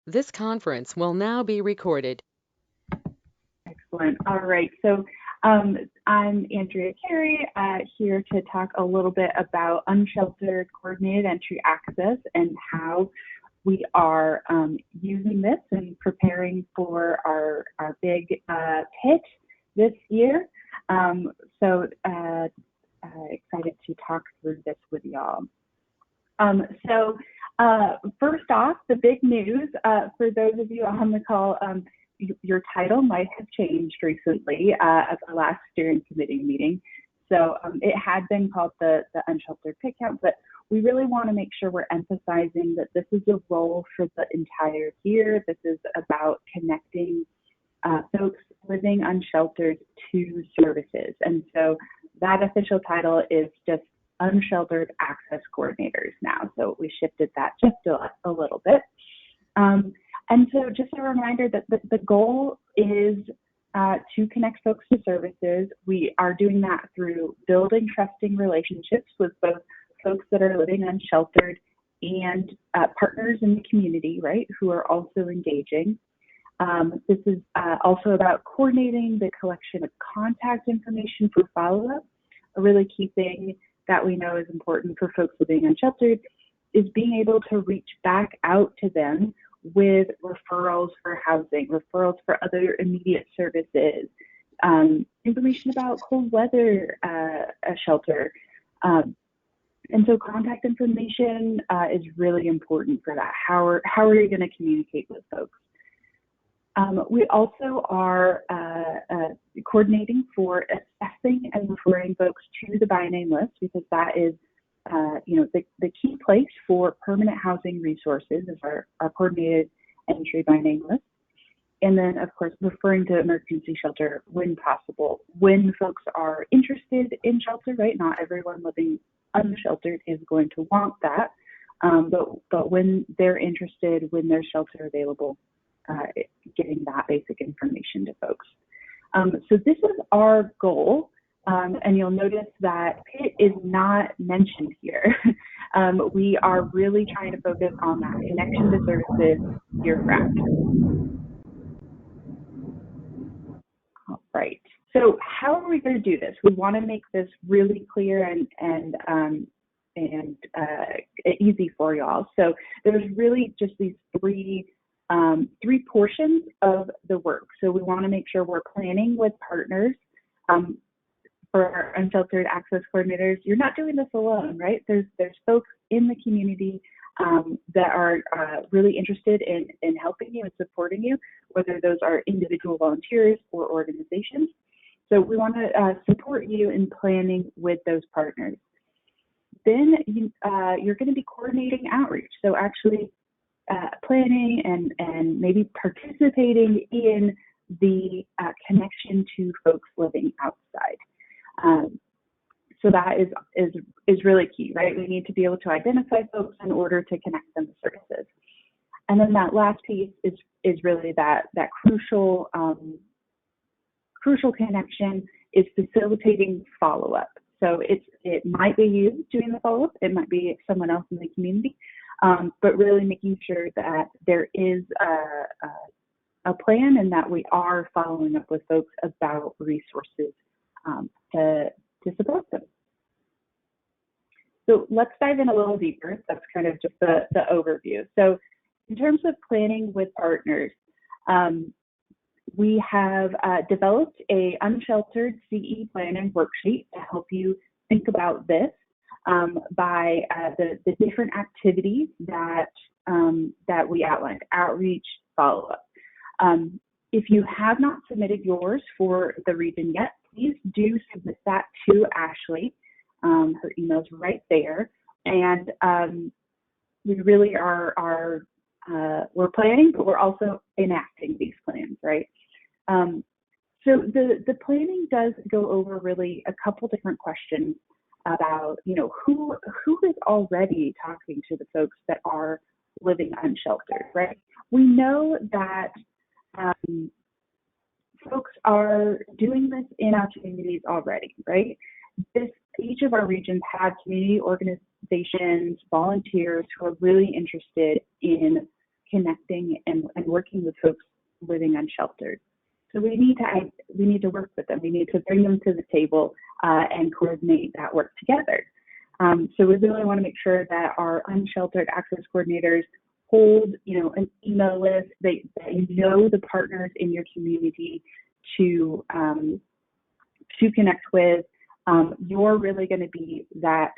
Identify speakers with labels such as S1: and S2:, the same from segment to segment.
S1: This conference will now be recorded.
S2: Excellent. All right. So I'm Andrea Carey, here to talk a little bit about unsheltered coordinated entry access and how we are using this and preparing for our big pitch this year. Excited to talk through this with y'all. First off, the big news for those of you on the call, your title might have changed recently at the last steering committee meeting. So it had been called the Unsheltered Pit Count, but we really want to make sure we're emphasizing that this is a role for the entire year. This is about connecting folks living unsheltered to services. And so that official title is just Unsheltered Access Coordinators now. So we shifted that just a little bit. And so just a reminder that the goal is to connect folks to services. We are doing that through building trusting relationships with both folks that are living unsheltered and partners in the community, right, who are also engaging. This is also about coordinating the collection of contact information for follow-up. A really key thing that we know is important for folks living unsheltered is being able to reach back out to them with referrals for housing, referrals for other immediate services, information about cold weather shelter. And so contact information is really important for that. How are you going to communicate with folks? We also are coordinating for assessing and referring folks to the by name list, because that is the key place for permanent housing resources is our coordinated entry by name list. And then, of course, referring to emergency shelter when possible. When folks are interested in shelter, right? Not everyone living unsheltered is going to want that. But when they're interested, when there's shelter available, getting that basic information to folks. So this is our goal. And you'll notice that PIT is not mentioned here. We are really trying to focus on that connection to services year-round. All right. So how are we going to do this? We want to make this really clear and easy for y'all. So there's really just these three portions of the work. So we want to make sure we're planning with partners. For our unsheltered access coordinators, you're not doing this alone, right? There's folks in the community that are really interested in helping you and supporting you, whether those are individual volunteers or organizations. So we want to support you in planning with those partners. Then you're going to be coordinating outreach. So actually planning and maybe participating in the connection to folks living outside. So that is really key, right? We need to be able to identify folks in order to connect them to services. And then that last piece is really that crucial connection is facilitating follow-up. So it might be you doing the follow-up, it might be someone else in the community, but really making sure that there is a plan and that we are following up with folks about resources to support them. So let's dive in a little deeper. That's kind of just the overview. So in terms of planning with partners, we have developed a unsheltered CE planning worksheet to help you think about this by the different activities that we outlined: outreach, follow-up. If you have not submitted yours for the region yet, please do submit that to Ashley. Her email's right there. And we really are we're planning, but we're also enacting these plans, right? So the planning does go over really a couple different questions about, who is already talking to the folks that are living unsheltered, right? We know that folks are doing this in our communities already, right? Each of our regions have community organizations, volunteers who are really interested in connecting and working with folks living unsheltered. So we need to work with them. We need to bring them to the table and coordinate that work together. So we really want to make sure that our unsheltered access coordinators hold, an email list that the partners in your community to connect with. You're really going to be that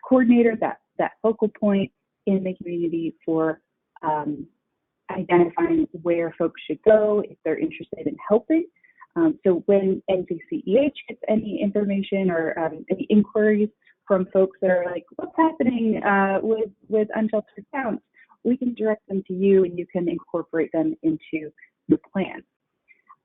S2: coordinator, that focal point in the community for identifying where folks should go if they're interested in helping. So when NCCEH gets any information or any inquiries from folks that are like, what's happening with unsheltered towns, we can direct them to you and you can incorporate them into your plan.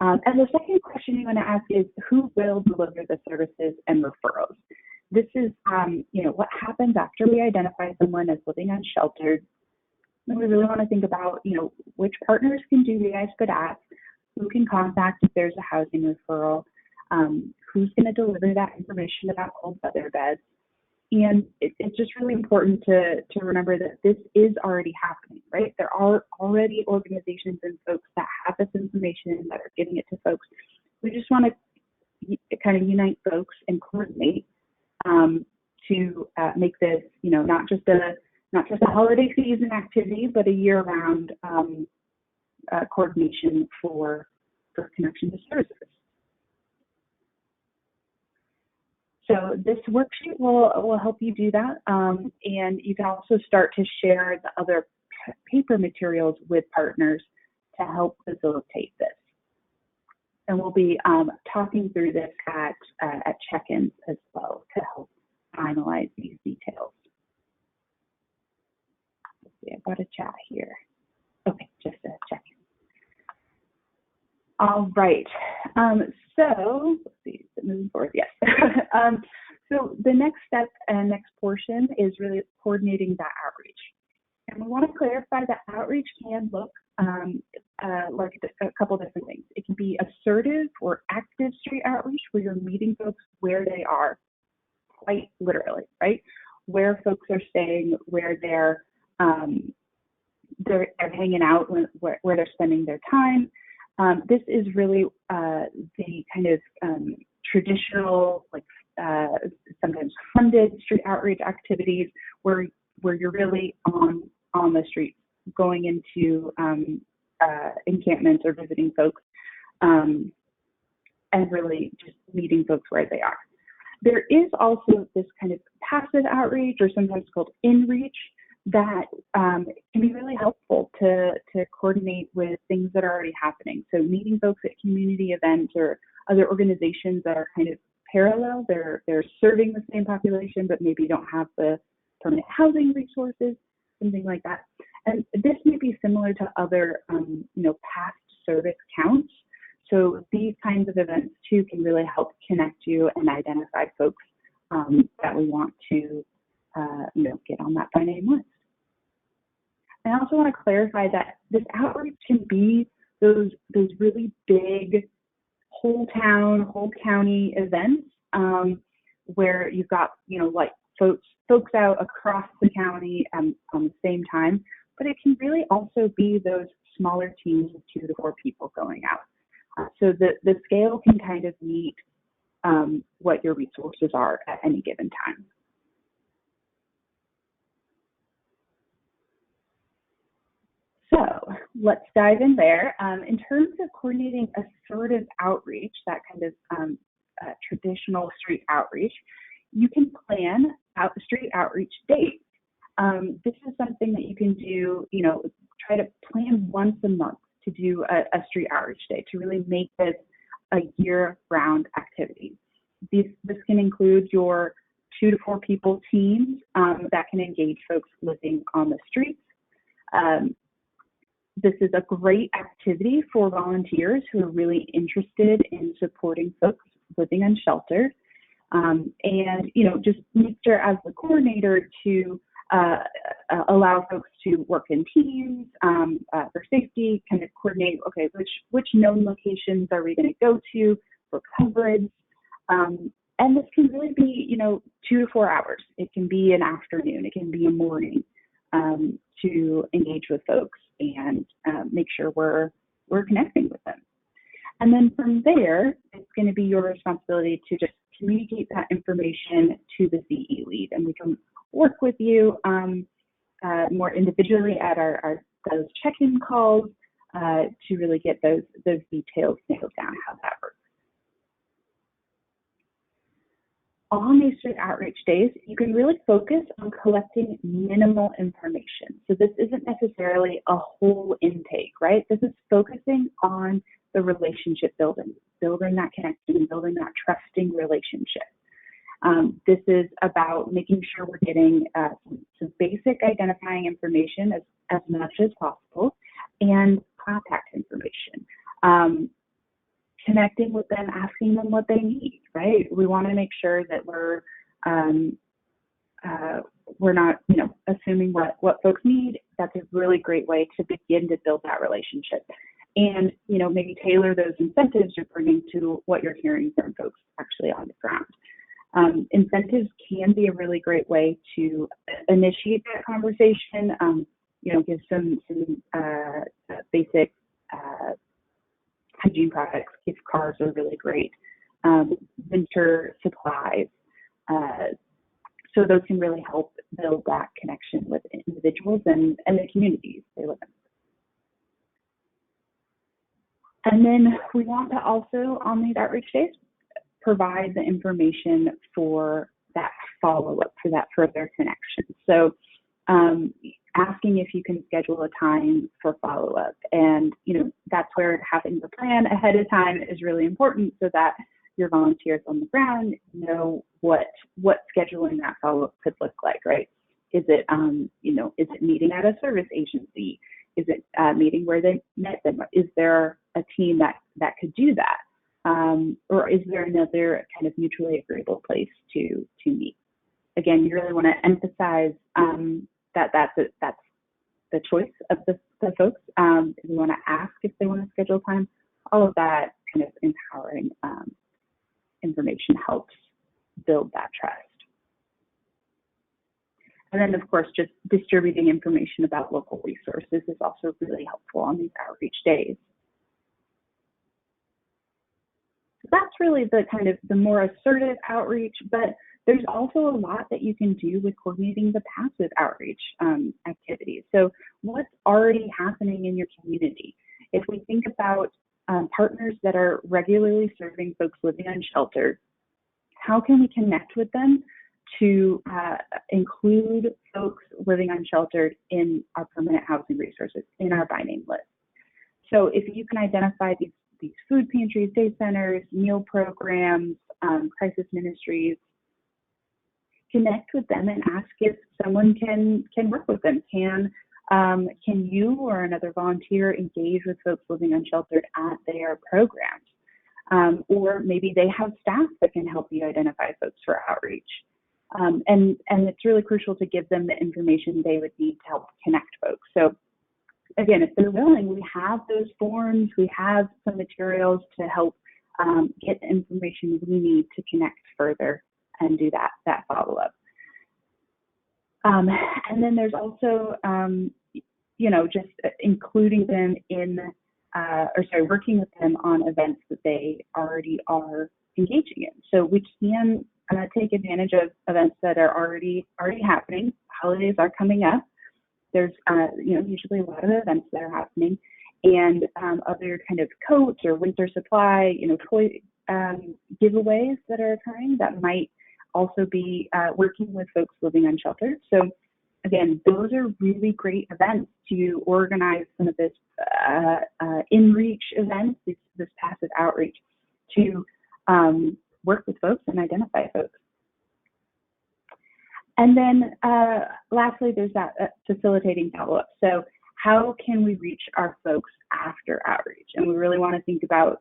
S2: And the second question you want to ask is, who will deliver the services and referrals? This is, what happens after we identify someone as living unsheltered. And we really want to think about, which partners can do the ISPID ask, who can contact if there's a housing referral, who's going to deliver that information about cold weather beds. And it's just really important to remember that this is already happening, right? There are already organizations and folks that have this information that are giving it to folks. We just want to kind of unite folks and coordinate to make this, not just a holiday season activity, but a year-round coordination for connection to services. So this worksheet will help you do that, and you can also start to share the other paper materials with partners to help facilitate this. And we'll be talking through this at check-ins as well to help finalize these details. Let's see, I've got a chat here. Okay, just a check-in. All right. So let's see, moving forward. Yes. So the next step and next portion is really coordinating that outreach. And we want to clarify that outreach can look like a couple different things. It can be assertive or active street outreach, where you're meeting folks where they are, quite literally, right? Where folks are staying, where they're hanging out, where they're spending their time. This is really the kind of traditional, sometimes funded street outreach activities where you're really on the street, going into encampments or visiting folks, and really just meeting folks where they are. There is also this kind of passive outreach, or sometimes called in-reach, that can be really helpful to coordinate with things that are already happening. So meeting folks at community events or other organizations that are kind of parallel, they're serving the same population, but maybe don't have the permanent housing resources, something like that. And this may be similar to other, past service counts. So these kinds of events too can really help connect you and identify folks that we want to, get on that by name list. I also want to clarify that this outreach can be those really big whole town, whole county events where you've got, folks out across the county on the same time, but it can really also be those smaller teams of 2 to 4 people going out. So the scale can kind of meet what your resources are at any given time. So let's dive in there. In terms of coordinating assertive outreach, that kind of traditional street outreach, you can plan out the street outreach dates. This is something that you can do, try to plan once a month to do a street outreach day to really make this a year-round activity. This can include your 2 to 4 people teams that can engage folks living on the streets. This is a great activity for volunteers who are really interested in supporting folks living unsheltered. And, just make sure as the coordinator to allow folks to work in teams for safety, kind of coordinate, okay, which known locations are we going to go to for coverage? And this can really be, 2 to 4 hours. It can be an afternoon. It can be a morning to engage with folks. and make sure we're connecting with them. And then from there, it's going to be your responsibility to just communicate that information to the CE lead, and we can work with you more individually at those check-in calls to really get those details nailed down, how that works. On these street outreach days, you can really focus on collecting minimal information. So this isn't necessarily a whole intake, right? This is focusing on the relationship building that connection, building that trusting relationship. This is about making sure we're getting some basic identifying information as much as possible, and contact information. Connecting with them, asking them what they need, right? We want to make sure that we're not, assuming what folks need. That's a really great way to begin to build that relationship. And, maybe tailor those incentives you're bringing to what you're hearing from folks actually on the ground. Incentives can be a really great way to initiate that conversation, give some basic hygiene products. Gift cards are really great. Winter supplies. So those can really help build that connection with individuals and the communities they live in. And then we want to also, on these outreach days, provide the information for that follow-up, for that further connection. So asking if you can schedule a time for follow-up. And, that's where having the plan ahead of time is really important, so that your volunteers on the ground know what scheduling that follow-up could look like, right? Is it, is it meeting at a service agency? Is it meeting where they met them? Is there a team that could do that? Or is there another kind of mutually agreeable place to meet? Again, you really want to emphasize that's the choice of the folks. You want to ask if they want to schedule time. All of that kind of empowering information helps build that trust. And then, of course, just distributing information about local resources is also really helpful on these outreach days. So that's really the kind of the more assertive outreach, but there's also a lot that you can do with coordinating the passive outreach activities. So what's already happening in your community? If we think about partners that are regularly serving folks living unsheltered, how can we connect with them to include folks living unsheltered in our permanent housing resources, in our by name list? So if you can identify these food pantries, day centers, meal programs, crisis ministries, connect with them and ask if someone can work with them. Can you or another volunteer engage with folks living unsheltered at their programs? Or maybe they have staff that can help you identify folks for outreach. And it's really crucial to give them the information they would need to help connect folks. So again, if they're willing, we have those forms, we have some materials to help get the information we need to connect further and do that follow-up. And then there's also, just including them working with them on events that they already are engaging in. So we can take advantage of events that are already happening. Holidays are coming up. There's, usually a lot of events that are happening, and other kind of coats or winter supply, toy giveaways that are occurring that might also be working with folks living unsheltered. So again, those are really great events to organize some of this in-reach events, this passive outreach, to work with folks and identify folks. And then lastly, there's that facilitating follow-up. So how can we reach our folks after outreach? And we really want to think about,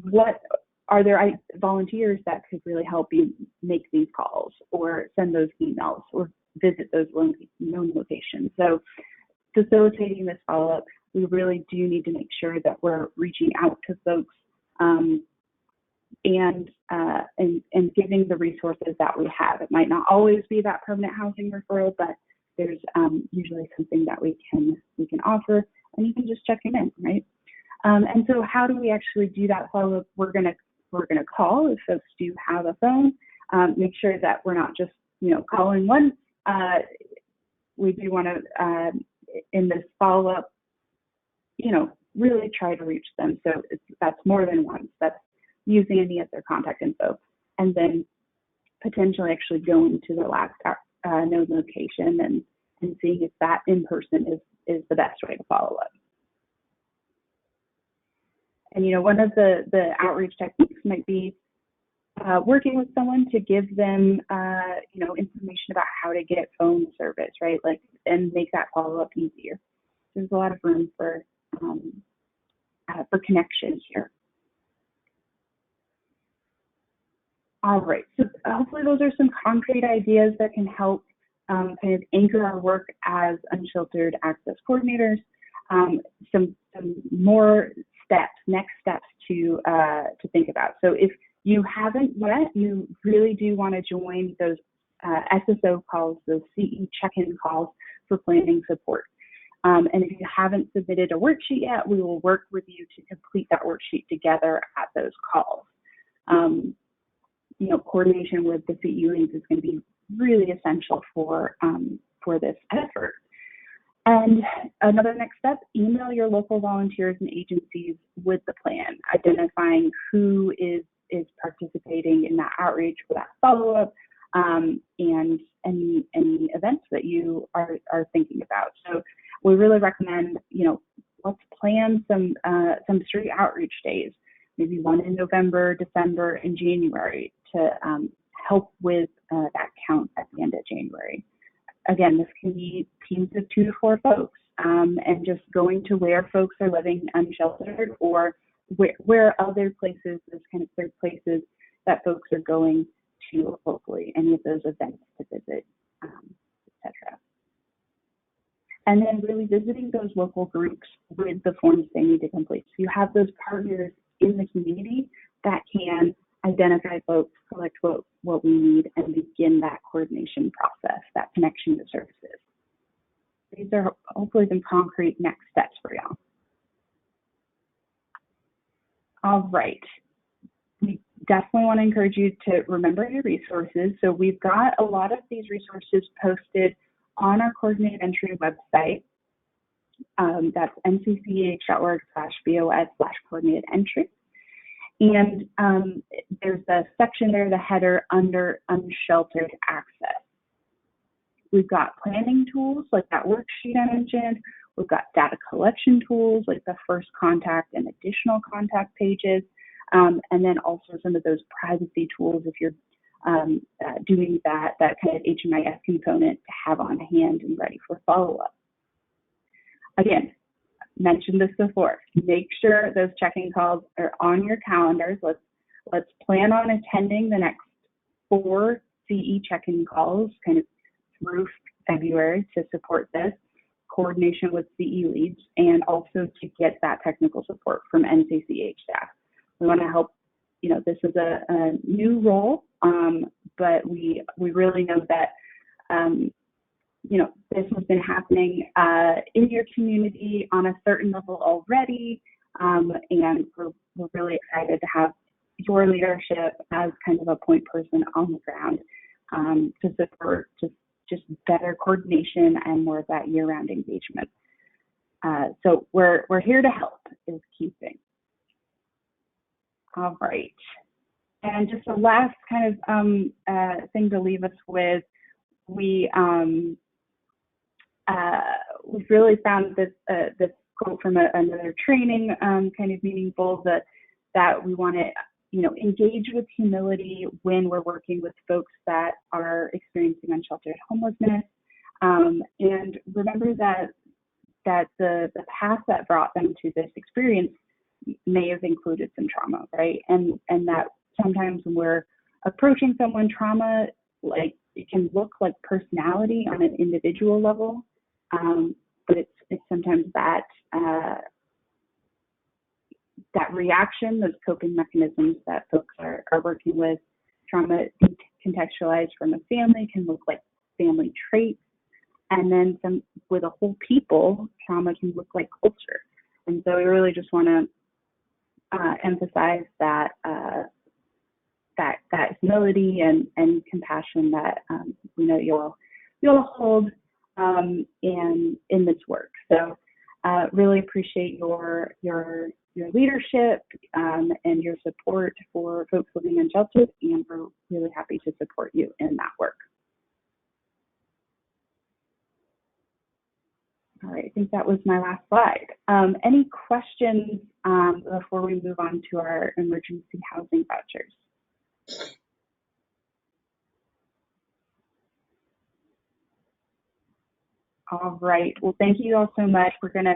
S2: what are there volunteers that could really help you make these calls or send those emails or visit those known locations. So facilitating this follow-up, we really do need to make sure that we're reaching out to folks and giving the resources that we have. It might not always be that permanent housing referral, but there's usually something that we can offer, and even just checking in, right? And so how do we actually do that follow-up? We're gonna call if folks do have a phone. Make sure that we're not just calling once. We do want to in this follow-up, really try to reach them. So that's more than once. That's using any of their contact info, and then potentially actually going to the last known location and seeing if that in person is the best way to follow up. And one of the outreach techniques might be working with someone to give them information about how to get phone service, right? And make that follow up easier. There's a lot of room for connection here. All right, so hopefully those are some concrete ideas that can help kind of anchor our work as Unsheltered Access Coordinators. Some more next steps to think about. So if you haven't yet, you really do want to join those SSO calls, those CE check-in calls for planning support. And if you haven't submitted a worksheet yet, we will work with you to complete that worksheet together at those calls. Coordination with the CE leads is going to be really essential for this effort. And another next step, email your local volunteers and agencies with the plan, identifying who is participating in that outreach for that follow-up, and any events that you are thinking about. So we really recommend, let's plan some street outreach days, maybe one in November, December, and January to help with that count at the end of January. Again, this can be teams of 2 to 4 folks, and just going to where folks are living unsheltered, or where other places, those kind of third places that folks are going to locally, any of those events to visit, etc. And then really visiting those local groups with the forms they need to complete. So you have those partners in the community that can identify folks, collect what we need, and begin that coordination process, that connection to services. These are hopefully some concrete next steps for y'all. All right. We definitely want to encourage you to remember your resources. So we've got a lot of these resources posted on our coordinated entry website. That's ncceh.org/BOS/coordinated entry. And there's a section there, the header under Unsheltered Access. We've got planning tools like that worksheet I mentioned. We've got data collection tools like the first contact and additional contact pages. And then also some of those privacy tools if you're doing that kind of HMIS component to have on hand and ready for follow-up. Again, mentioned this before, make sure those check-in calls are on your calendars. Let's plan on attending the next 4 CE check-in calls kind of through February to support this coordination with CE leads, and also to get that technical support from NCCH staff. We want to help, this is a new role, but we really know that this has been happening in your community on a certain level already, and we're really excited to have your leadership as kind of a point person on the ground to support just better coordination and more of that year-round engagement. So we're here to help is the key thing. All right, and just the last kind of thing to leave us with, we've really found this quote from another training kind of meaningful, that we want to engage with humility when we're working with folks that are experiencing unsheltered homelessness, and remember that the path that brought them to this experience may have included some trauma, right? And that sometimes when we're approaching someone, trauma, like, it can look like personality on an individual level, but it's sometimes that reaction, those coping mechanisms that folks are working with. Trauma contextualized from a family can look like family traits, and then some with a whole people, trauma can look like culture. And so we really just want to emphasize that that humility and compassion that we know you'll hold in this work. So really appreciate your leadership and your support for folks living unsheltered, and we're really happy to support you in that work. All right, I think that was my last slide. Any questions before we move on to our emergency housing vouchers? All right, well, thank you all so much. We're going to